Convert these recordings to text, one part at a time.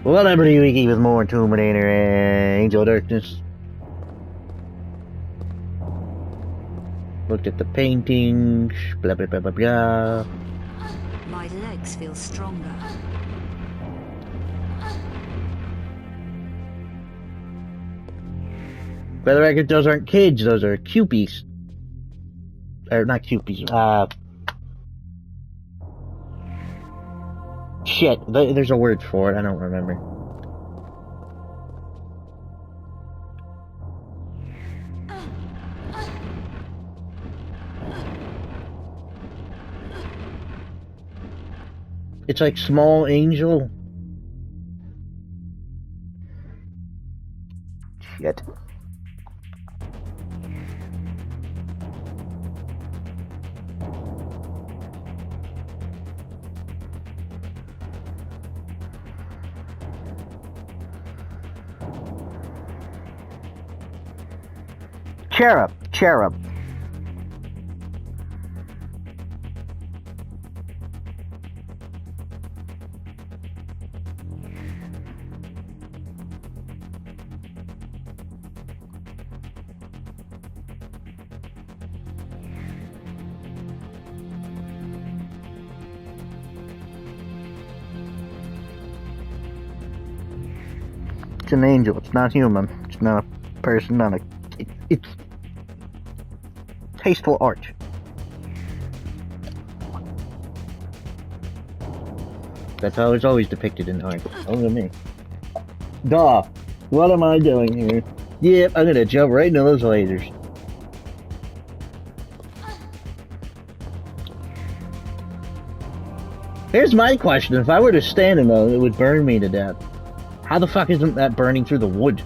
Well, I'm pretty wiki with more Tomb Raider and Angel of Darkness. Looked at the paintings, blah blah blah blah blah. My legs feel stronger. For the record, those aren't kids, those are cupies. Or not cupies, shit, there's a word for it, I don't remember. It's like small angel. Shit. Cherub, cherub. It's an angel, it's not human. It's not a person, not a... It's tasteful art. That's how it's always depicted in art. Look at me. Duh. What am I doing here? Yep, I'm gonna jump right into those lasers. Here's my question. If I were to stand in those, it would burn me to death. How the fuck isn't that burning through the wood?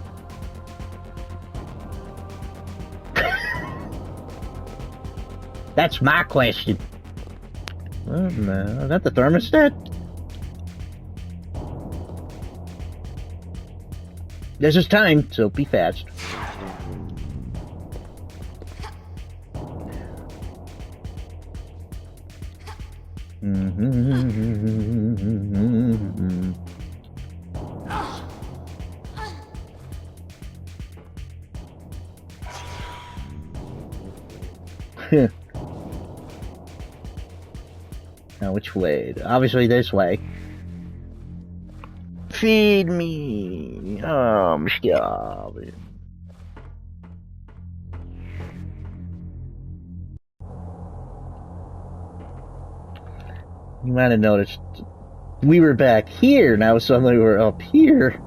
That's my question. Oh no, is that the thermostat? This is time, so be fast. Now which way? Obviously this way. Feed me. Oh, I'm starving. You might have noticed we were back here, now suddenly we're up here.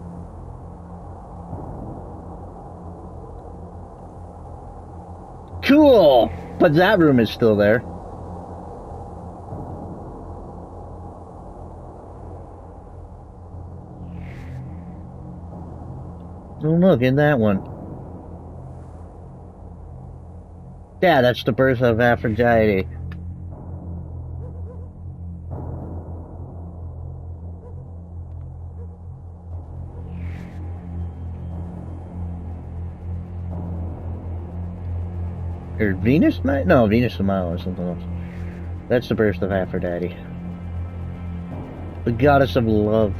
Cool! But that room is still there. Oh look, in that one. Yeah, that's the birth of Aphrodite. Or Venus? No, Venus de Milo or something else. That's the birth of Aphrodite. The goddess of love.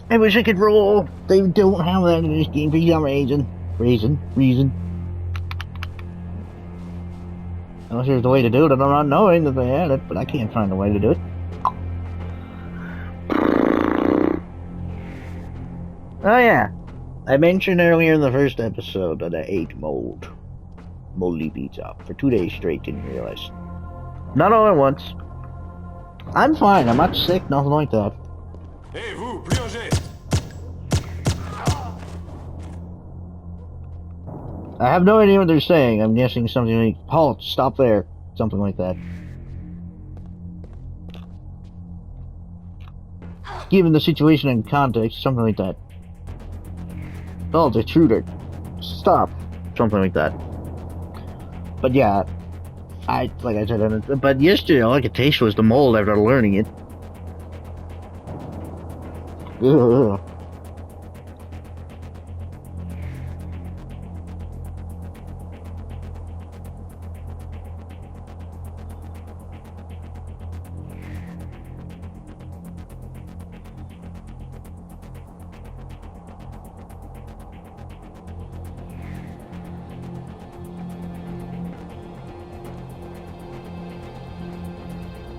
I wish I could roll. They don't have that in this game for some reason. Reason. Unless there's a way to do it, and I'm not knowing that they had it, but I can't find a way to do it. Oh yeah, I mentioned earlier in the first episode that I ate moldy pizza for 2 days straight, didn't realize. Not all at once. I'm fine, I'm not sick, nothing like that. Hey, vous, plongez! I have no idea what they're saying. I'm guessing something like, halt, stop there. Something like that. Given the situation and context, something like that. Halt, intruder. Stop. Something like that. But yeah, Like I said, but yesterday all I could taste was the mold after learning it. Ugh.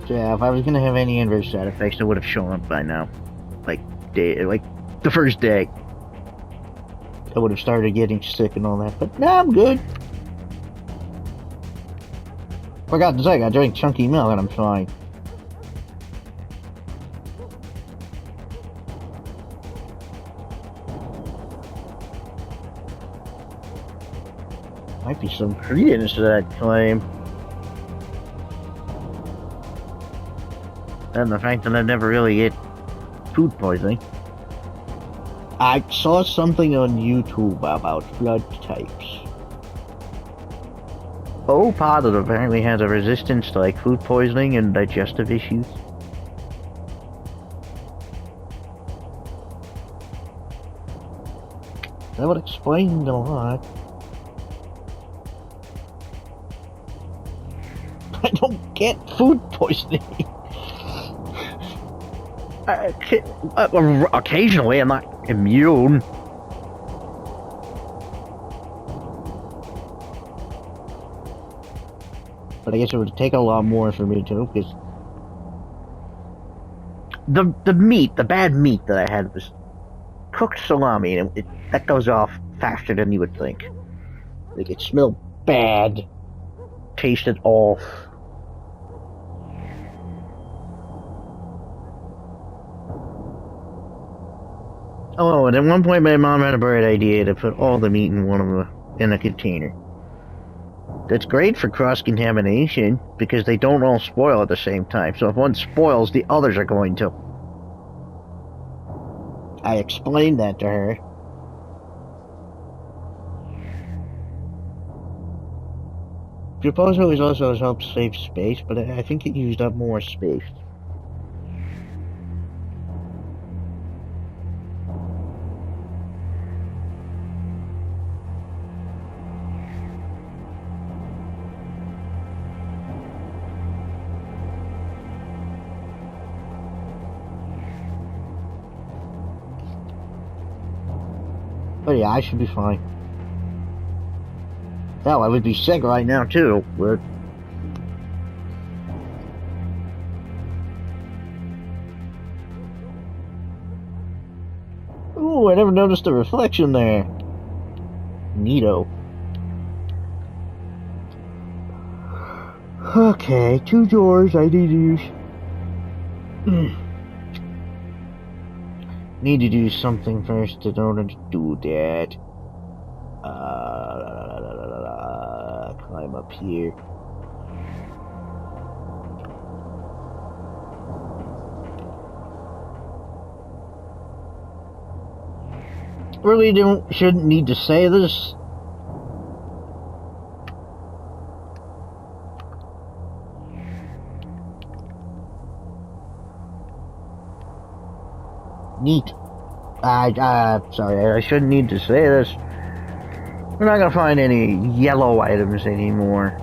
So yeah, if I was gonna have any inverse side effects, it would have shown up by now. Like the first day. I would have started getting sick and all that, but nah, I'm good. Forgot to say, I drank chunky milk and I'm fine. Might be some credence to that claim. And the fact that I never really get food poisoning. I saw something on YouTube about blood types. O positive apparently has a resistance to like food poisoning and digestive issues. That would explain a lot. I don't get food poisoning. Occasionally, I'm not immune. But I guess it would take a lot more for me to, because the meat, the bad meat that I had was cooked salami, and that goes off faster than you would think. Like, it smelled bad, tasted off. Oh, and at one point my mom had a bright idea to put all the meat in a container. That's great for cross-contamination, because they don't all spoil at the same time. So if one spoils, the others are going to. I explained that to her. Supposedly it also helps save space, but I think it used up more space. But yeah, I should be fine. Hell, I would be sick right now too, but... Ooh, I never noticed the reflection there. Neato. Okay, 2 doors I need to use. Need to do something first in order to do that. Climb up here. Really shouldn't need to say this. Neat. Sorry, I shouldn't need to say this. We're not gonna find any yellow items anymore.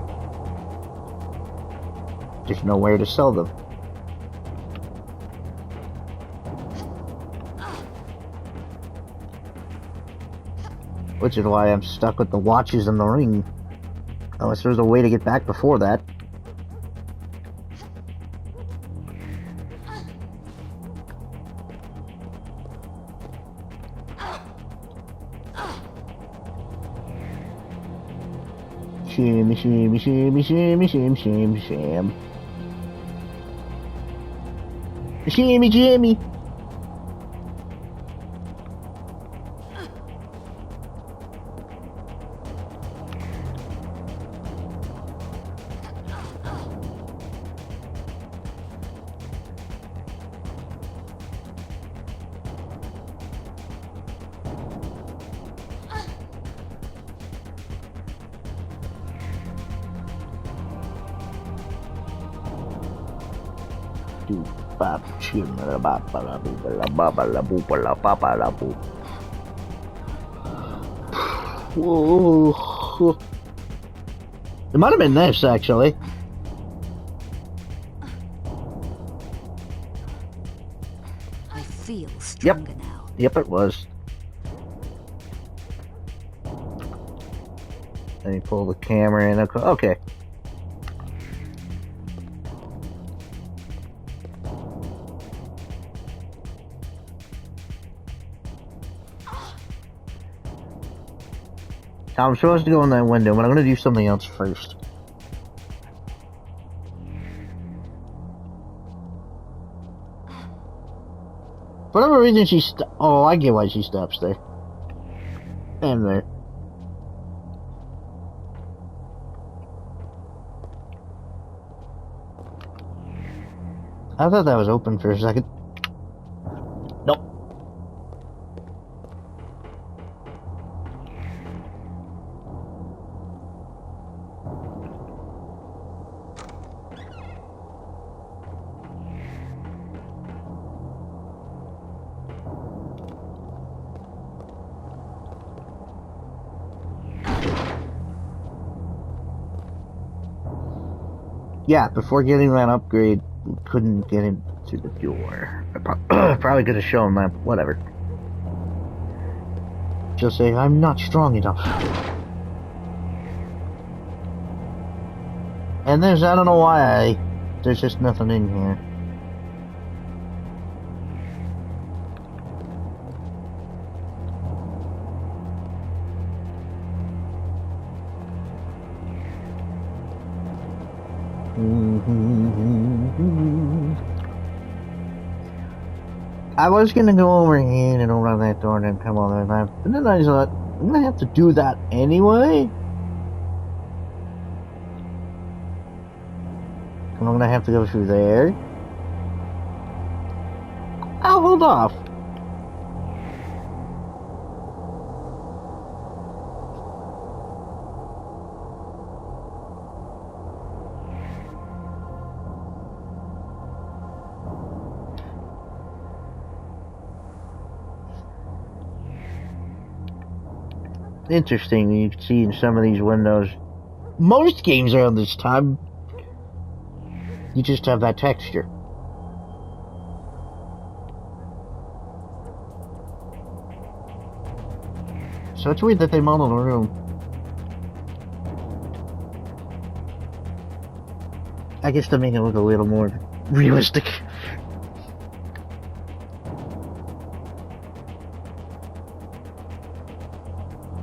Just nowhere to sell them. Which is why I'm stuck with the watches and the ring. Unless there's a way to get back before that. Shimmy, shimmy, shimmy, shimmy, shimmy, shimmy, shim. Shimmy, shimmy. do bop chim la bop la boop la baba la boop la papa la boop. Whoa. It might have been this actually. I feel stronger now. Yep, it was. Let me pull the camera in. Okay. I'm supposed to go in that window, but I'm gonna do something else first. For whatever reason, oh, I get why she stops there. And there. I thought that was open for a second. Nope. Yeah, before getting that upgrade, we couldn't get into the door. I probably could have shown that. Whatever. Just say, I'm not strong enough. And I don't know why, there's just nothing in here. I was gonna go over here and open that door and then come all the way back, but then I thought, I'm gonna have to do that anyway. I'm gonna have to go through there. I'll hold off. Interesting, you can see in some of these windows. Most games around this time, you just have that texture. So it's weird that they modeled a room. I guess to make it look a little more realistic.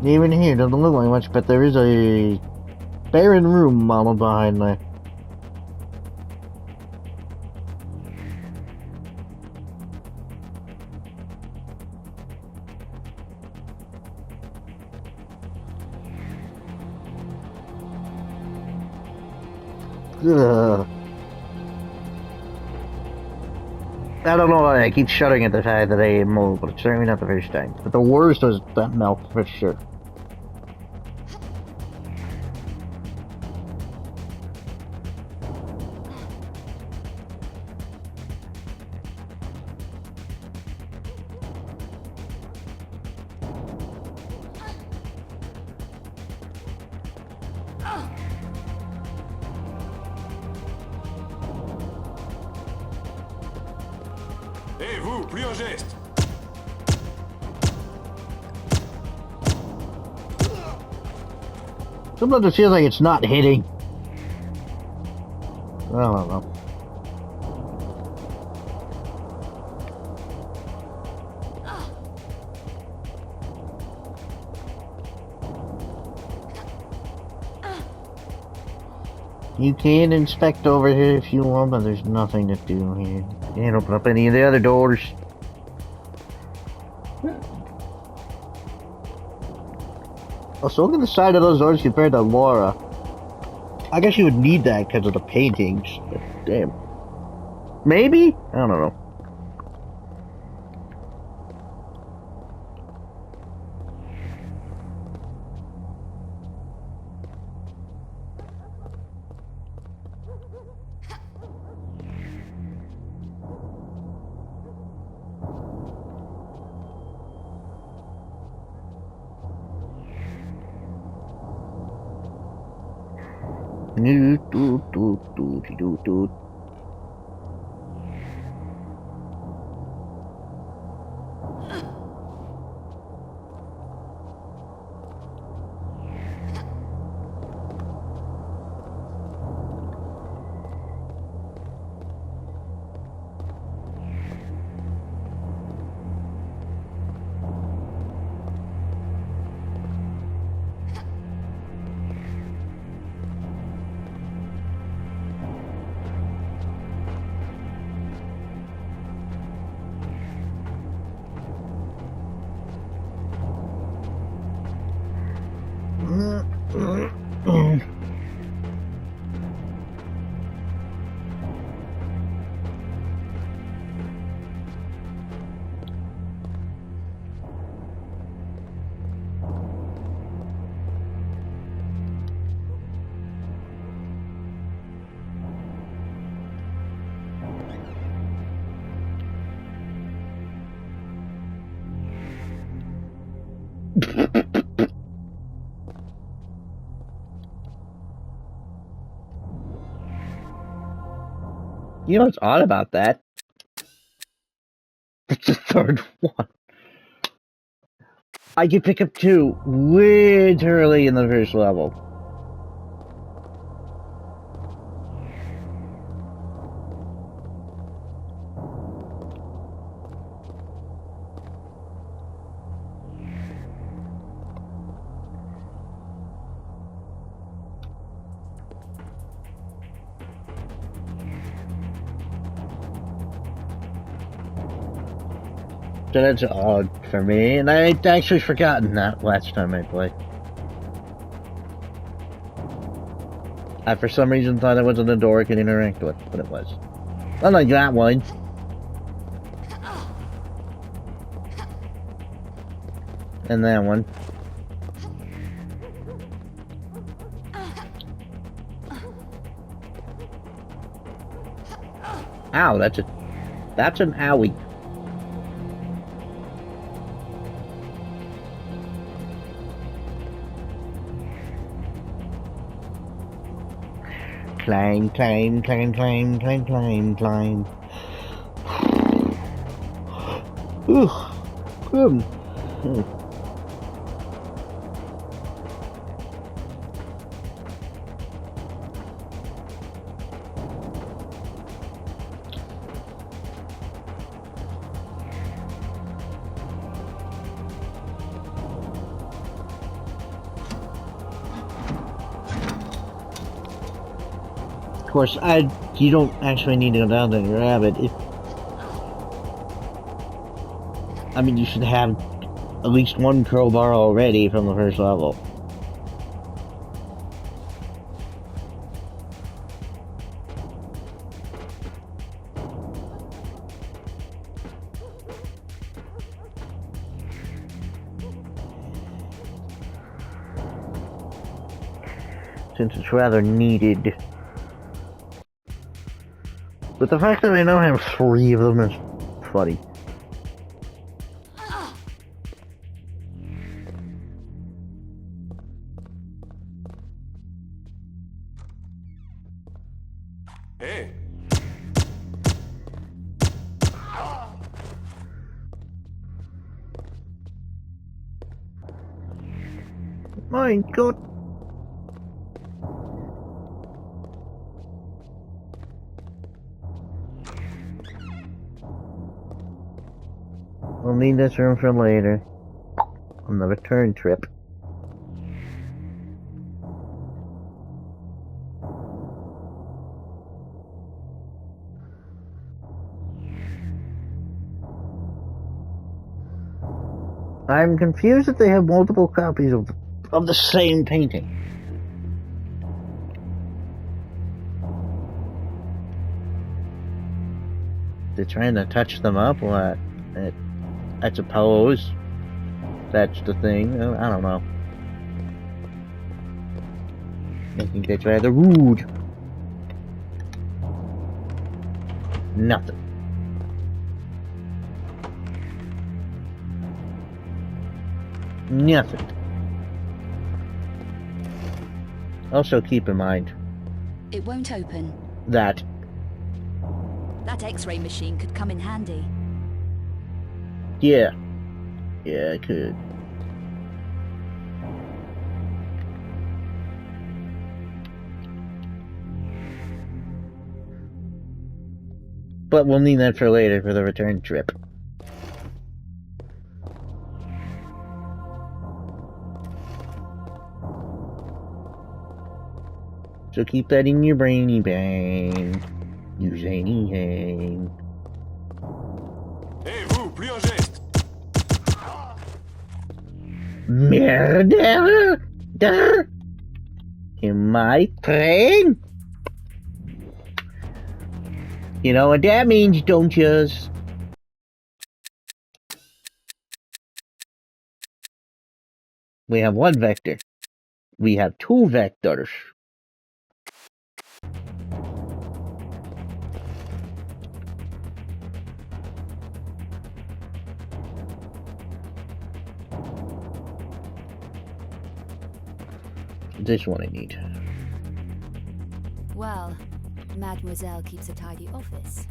Even here, doesn't look like much, but there is a barren room modeled behind there. Ugh. I don't know why I keep shuddering at the fact that I ate mold, but it's certainly not the first time. But the worst was that melt, for sure. Hey, vous, plus un geste. Sometimes it feels like it's not hitting. I don't know. You can inspect over here if you want, but there's nothing to do here. You can't open up any of the other doors. Also, look at the side of those doors compared to Laura. I guess you would need that because of the paintings. But damn. Maybe? I don't know. You know what's odd about that? It's the third one. I can pick up 2 way too early in the first level. So that's odd for me, and I'd actually forgotten that last time I played. I for some reason thought it wasn't a door I could interact with, but it was. Unlike that one. And that one. Ow, that's an owie. Climb, climb, climb, climb, climb, climb, climb. Ooh. Of course, you don't actually need to go down there and grab it. I mean, you should have at least 1 crowbar already from the first level. Since it's rather needed. But the fact that I now have 3 of them is funny. Hey! My God. We'll need this room for later. On the return trip. I'm confused that they have multiple copies of the same painting. They're trying to touch them up, what? I suppose that's the thing. I don't know. I think that's rather rude. Nothing. Nothing. Also keep in mind, It won't open. That. That X-ray machine could come in handy. Yeah. Yeah, I could. But we'll need that for later for the return trip. So keep that in your brainy brain. You zany hang. Hé, vous, plus un geste. Murder? In my train? You know what that means, don't yous? We have one vector. We have two vectors. This one I need. Well, Mademoiselle keeps a tidy office.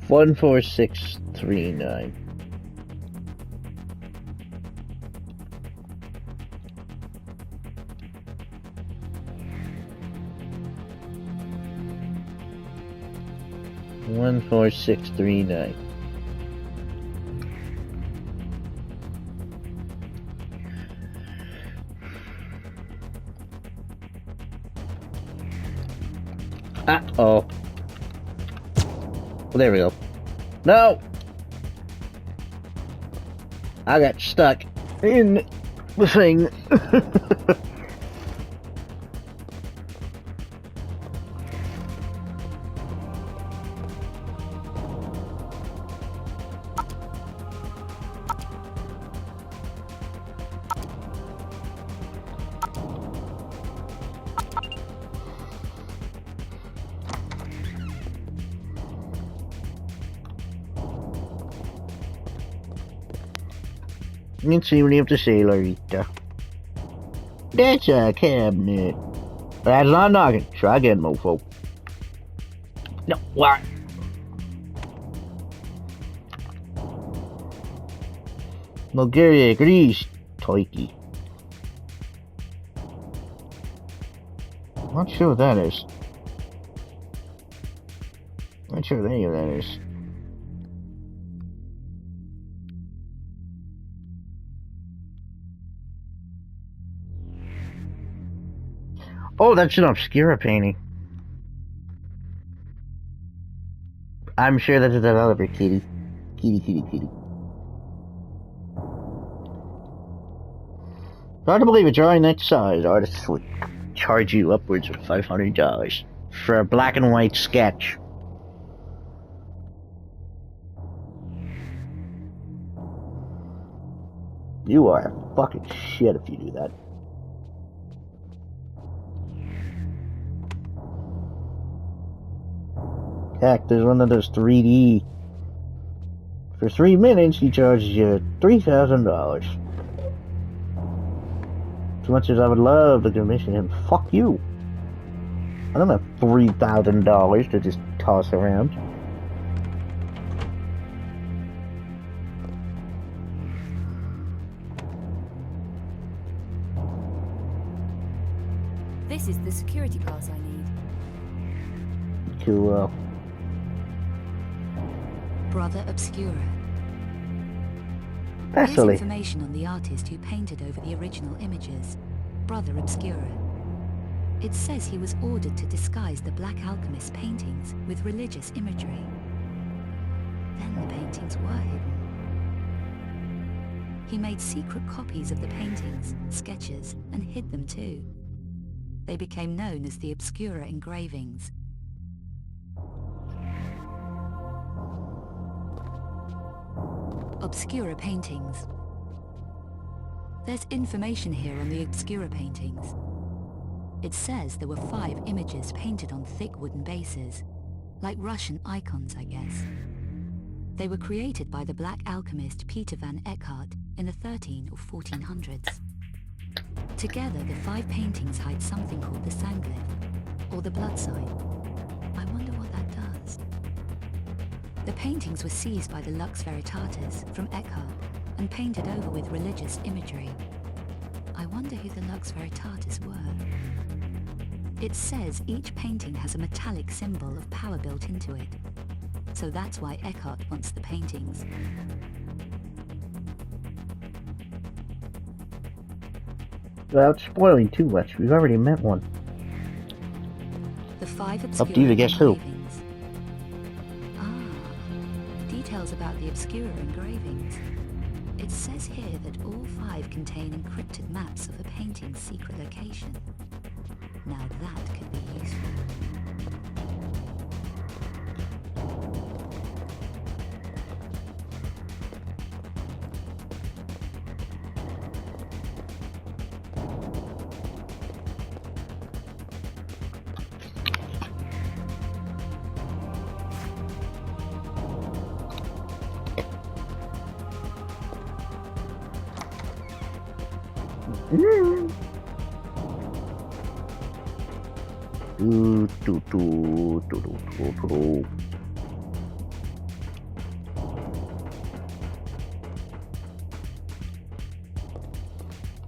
14639. One, 4, 6, 3, 9. Uh-oh. Well, there we go. No! I got stuck in the thing. Let's see what you have to say, Larita. That's a cabinet. That's not knocking. Try again, mofo. No, what? Bulgaria agrees, Toiki. Not sure what that is. Not sure what any of that is. Oh, that's an Obscura painting. I'm sure that's a developer, kitty. Kitty. Hard to believe a drawing that size, artists would charge you upwards of $500 for a black and white sketch. You are a fucking shit if you do that. Heck, there's one of those 3D. For 3 minutes, he charges you $3,000. As much as I would love to commission him, fuck you. I don't have $3,000 to just toss around. This is the security pass I need. Cool. Brother Obscura. That's Here's silly. information on the artist who painted over the original images, Brother Obscura. It says he was ordered to disguise the Black Alchemist paintings with religious imagery. Then the paintings were hidden. He made secret copies of the paintings, sketches, and hid them too. They became known as the Obscura engravings. Obscura paintings. There's information here on the Obscura paintings. It says there were 5 images painted on thick wooden bases, like Russian icons, I guess. They were created by the black alchemist Peter van Eckhart in the 13 or 1400s. Together, the 5 paintings hide something called the Sanglyph, or the blood sign. I wonder what that does. The paintings were seized by the Lux Veritatis from Eckhart and painted over with religious imagery. I wonder who the Lux Veritatis were. It says each painting has a metallic symbol of power built into it. So that's why Eckhart wants the paintings. Without spoiling too much, we've already met one. The 5 obscure Up to you to guess who. engravings. Details about the obscure engravings. It says here that all 5 contain encrypted maps of the painting's secret location. Now that could be useful.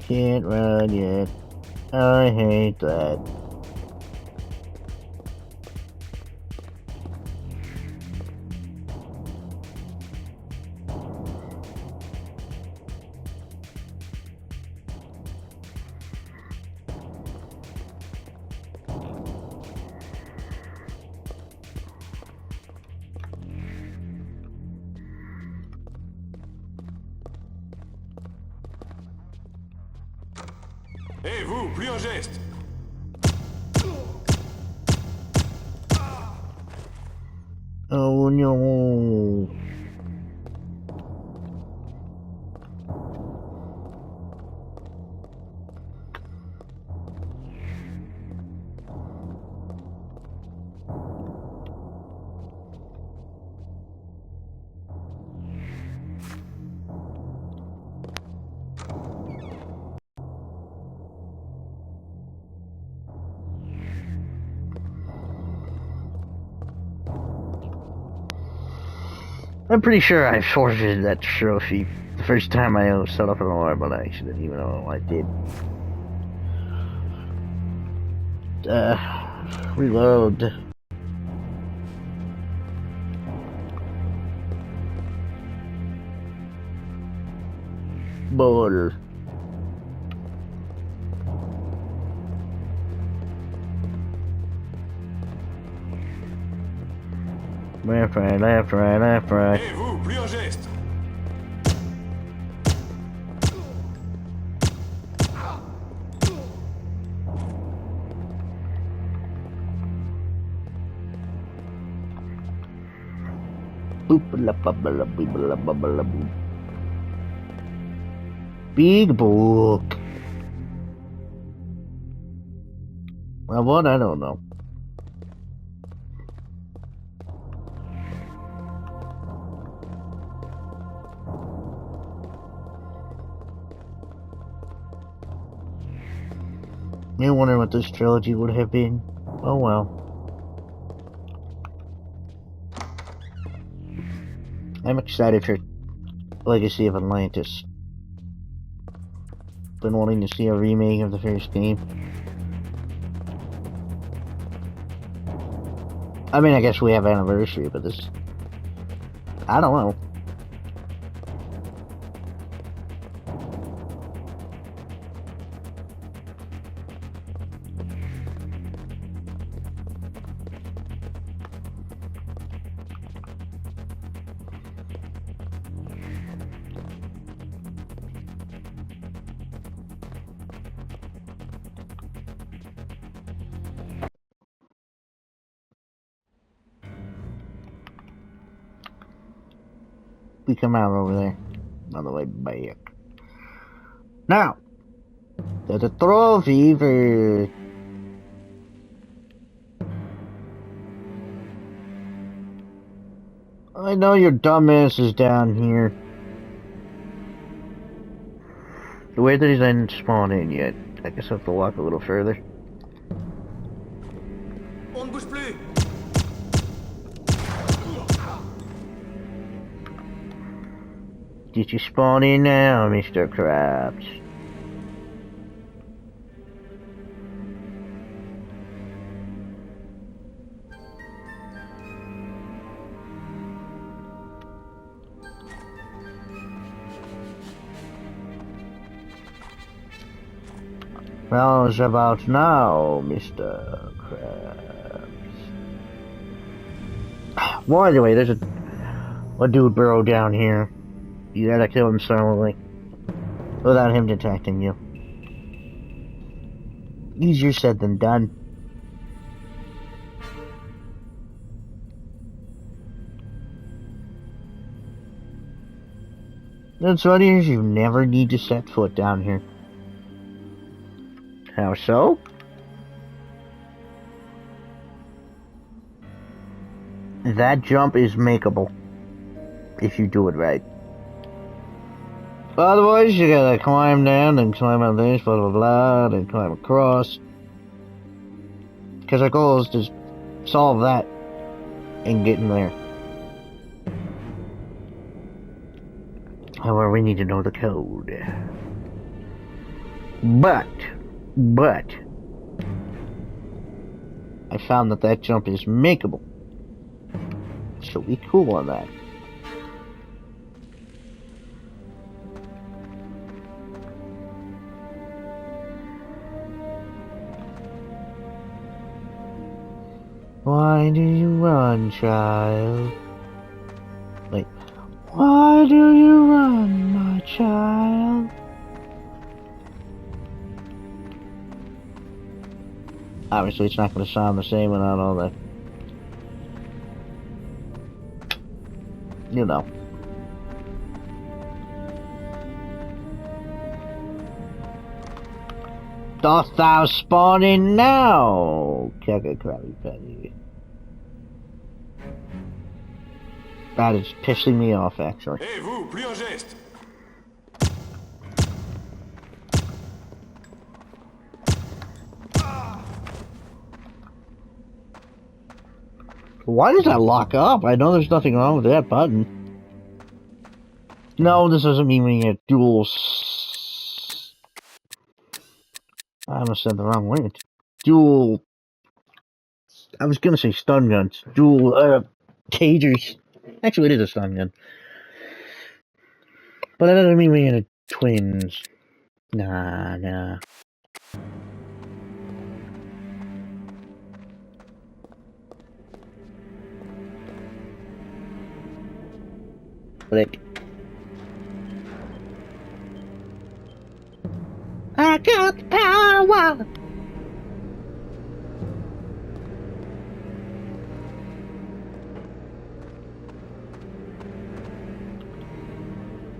Can't run yet. I hate that. Hé, vous, plus un geste. Oh no. I'm pretty sure I forfeited that trophy the first time I set up an alarm on accident, even though I did. Reload. Ball. Left, right, left, right, left, right. Hé, vous, plus un geste. Boop-a-la-ba-ba-la-bee-ba-la-ba-ba-la-boo. Big book. Well, what? I don't know. You wonder what this trilogy would have been. Oh well. I'm excited for Legacy of Atlantis. Been wanting to see a remake of the first game. I mean, I guess we have Anniversary, but this... I don't know. We come out over there on the way back. Now, there's a trophy for... I know your dumbass is down here. The way that he's didn't spawn in yet. I guess I have to walk a little further. Did you spawn in now, Mr. Krabs? How's about now, Mr. Krabs? Well, anyway, there's a dude burrowed down here. You gotta kill him silently, without him detecting you. Easier said than done. What's funny is you never need to set foot down here. How so? That jump is makeable if you do it right. Otherwise, you gotta climb down and climb on this, blah blah blah, and climb across. Because our goal is to solve that and get in there. However, we need to know the code. But, I found that jump is makeable. So be cool on that. Why do you run, child? Wait. Why do you run, my child? Obviously, it's not going to sound the same without all that. You know. Dost thou spawn in now, Kegga Krabby Patty? That is pissing me off, actually. Hé, vous, plus un geste. Why does that lock up? I know there's nothing wrong with that button. No, this doesn't mean we get dual... I almost said the wrong way. It's dual... I was gonna say stun guns. Dual, cagers. Actually, it is a stun gun. But that doesn't mean we get twins. Nah. Click. I got the power!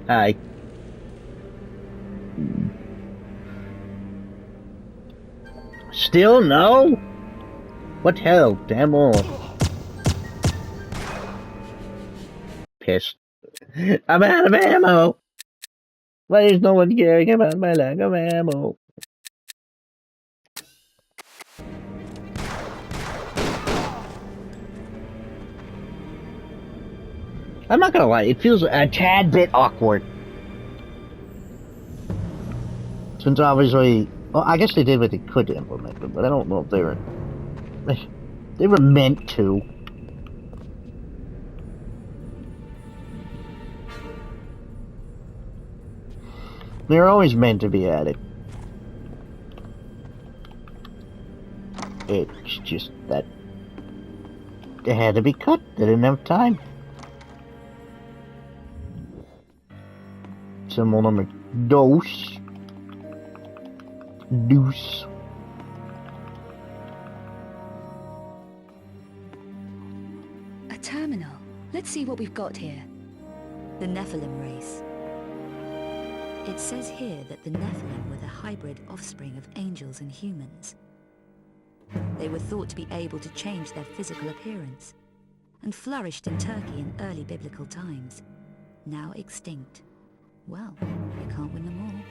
Hi. Still no? What hell? Damn all. Pissed. I'm out of ammo! Why is no one caring about my lack of ammo? I'm not gonna lie, it feels a tad bit awkward. Since obviously, well, I guess they did what they could to implement it, but I don't know if they were meant to. They're always meant to be added. It's just that they had to be cut. They didn't have time. Symbol number dose. Deuce. A terminal. Let's see what we've got here. The Nephilim race. It says here that the Nephilim were the hybrid offspring of angels and humans. They were thought to be able to change their physical appearance, and flourished in Turkey in early biblical times. Now extinct. Well, you can't win them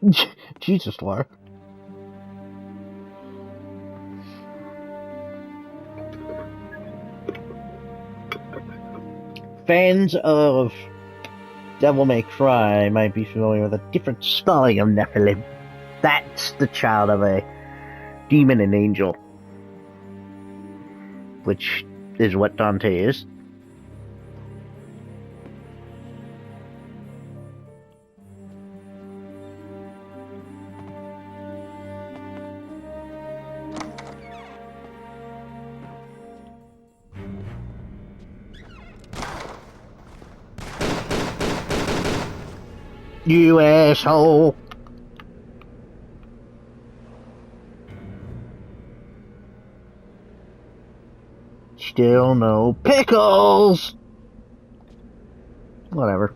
all. Jesus, Laura. Fans of Devil May Cry might be familiar with a different spelling of Nephilim. That's the child of a demon and angel, which is what Dante is. You asshole! Still no pickles! Whatever.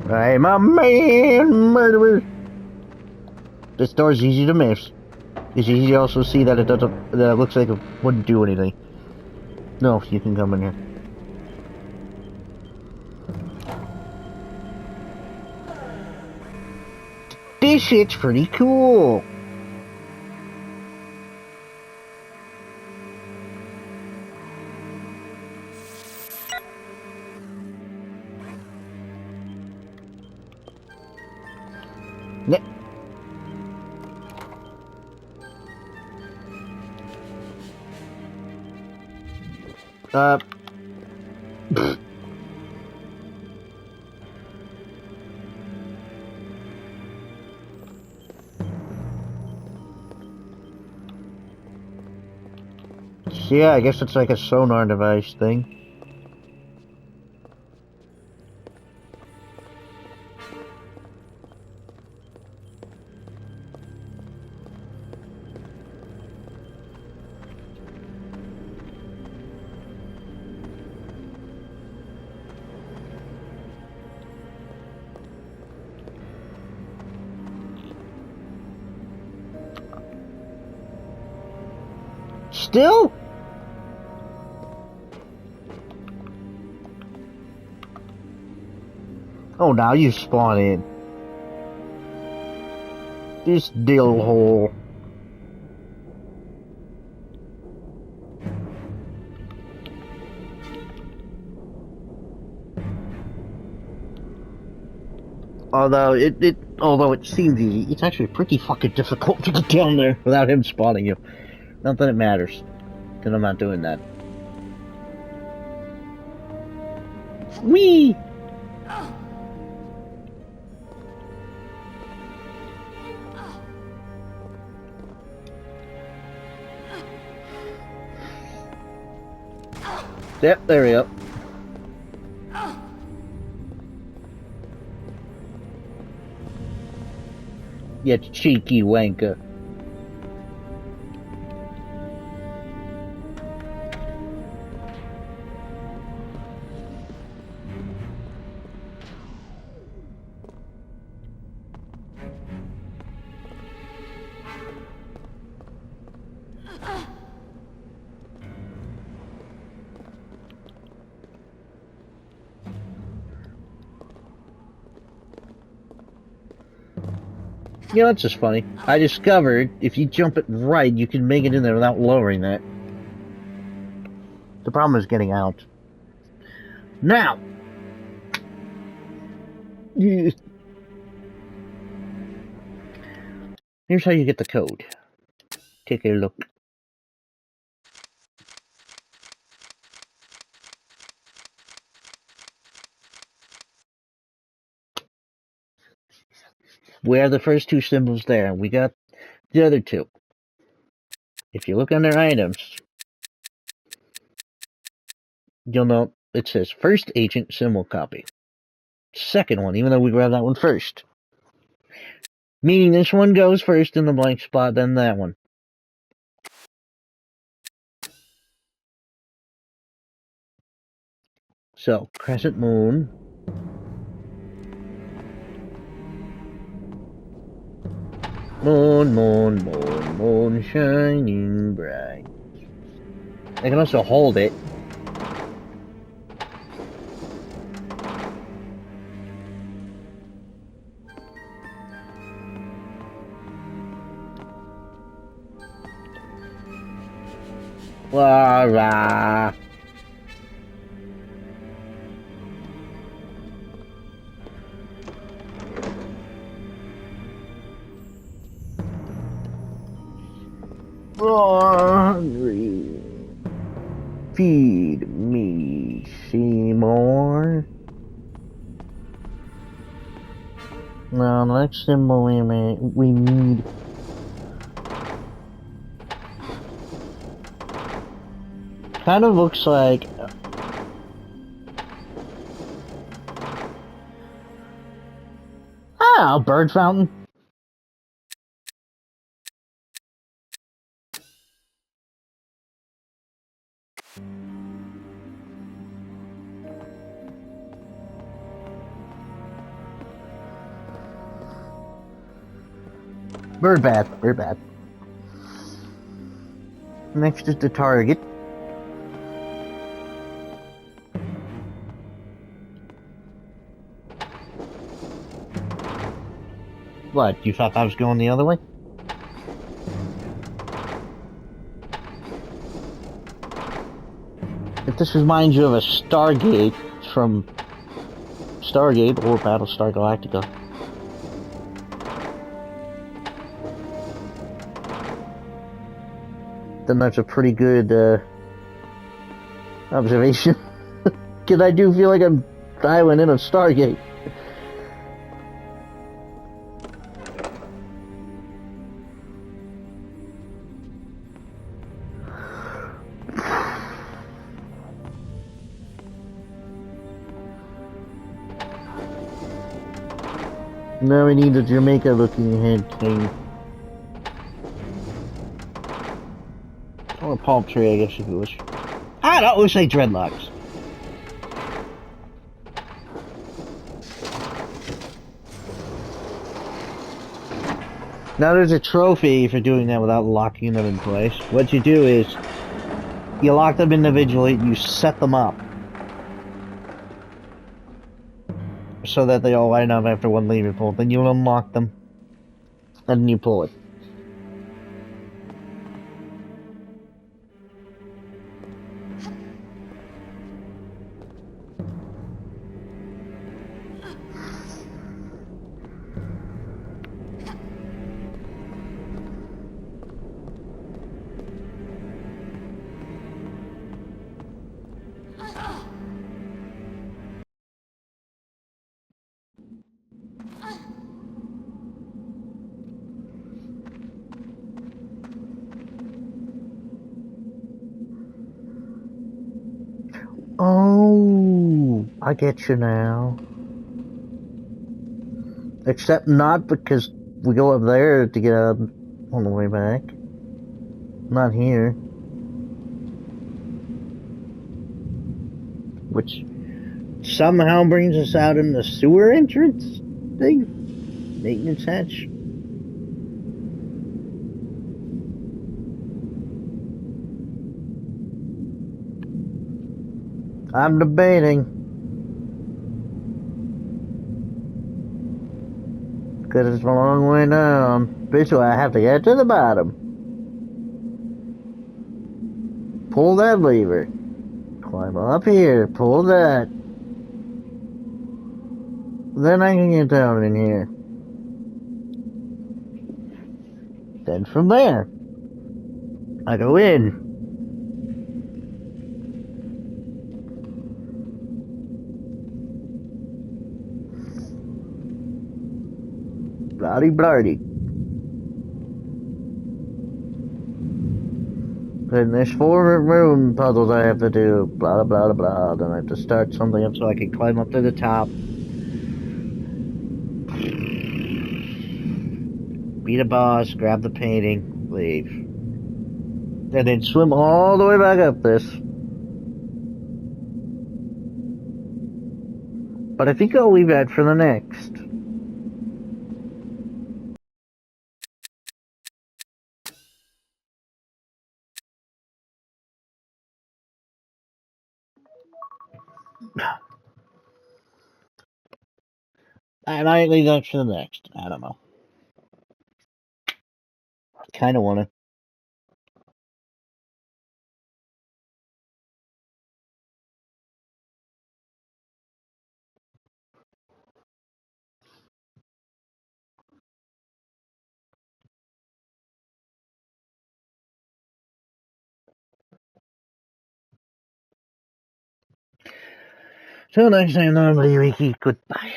I'm a man murderer! This door's easy to miss. It's easy to also see that it doesn't, that it looks like it wouldn't do anything. No, you can come in here. This shit's pretty cool. Ne Yeah, I guess it's like a sonar device thing. Still? Oh, now you spawn in. This dill hole. Although it seems easy, it's actually pretty fucking difficult to get down there without him spawning you. Not that it matters, because I'm not doing that. Whee! Yep, there we go. You cheeky wanker. You know, it's just funny. I discovered if you jump it right, you can make it in there without lowering that. The problem is getting out. Now! Here's how you get the code. Take a look. We have the first two symbols there. We got the other two. If you look under items, you'll know it says first agent symbol copy. Second one, even though we grabbed that one first. Meaning this one goes first in the blank spot, then that one. So, crescent moon. Moon, moon, moon, moon, shining bright. I can also hold it. Wah, rah. Oh, hungry. Feed me, Seymour. Now, the next symbol we need. Kind of looks like. Ah, a bird fountain. Bird bath, bird bath. Next is the target. What, you thought I was going the other way? If this reminds you of a Stargate from Stargate or Battlestar Galactica. Then that's a pretty good observation. Because I do feel like I'm dialing in a Stargate. Now we need a Jamaica-looking head king. Or a palm tree, I guess, if you wish. Ah, that looks like dreadlocks. Now there's a trophy for doing that without locking them in place. What you do is, you lock them individually, you set them up. So that they all line up after one lever pull. Then you unlock them. And then you pull it. Oh, I get you now. Except not, because we go up there to get out on the way back. Not here. Which somehow brings us out in the sewer entrance thing? Maintenance hatch? I'm debating. Because it's a long way down. Basically, I have to get to the bottom. Pull that lever. Climb up here. Pull that. Then I can get down in here. Then from there, I go in. Bloody blardy. Then there's 4 room puzzles I have to do. Blah blah blah blah. Then I have to start something up so I can climb up to the top. Beat a boss, grab the painting, leave. And then swim all the way back up this. But I think I'll leave that for the next. I might leave that for the next. I don't know. Kinda wanna. Till next time, nobody wiki. Goodbye.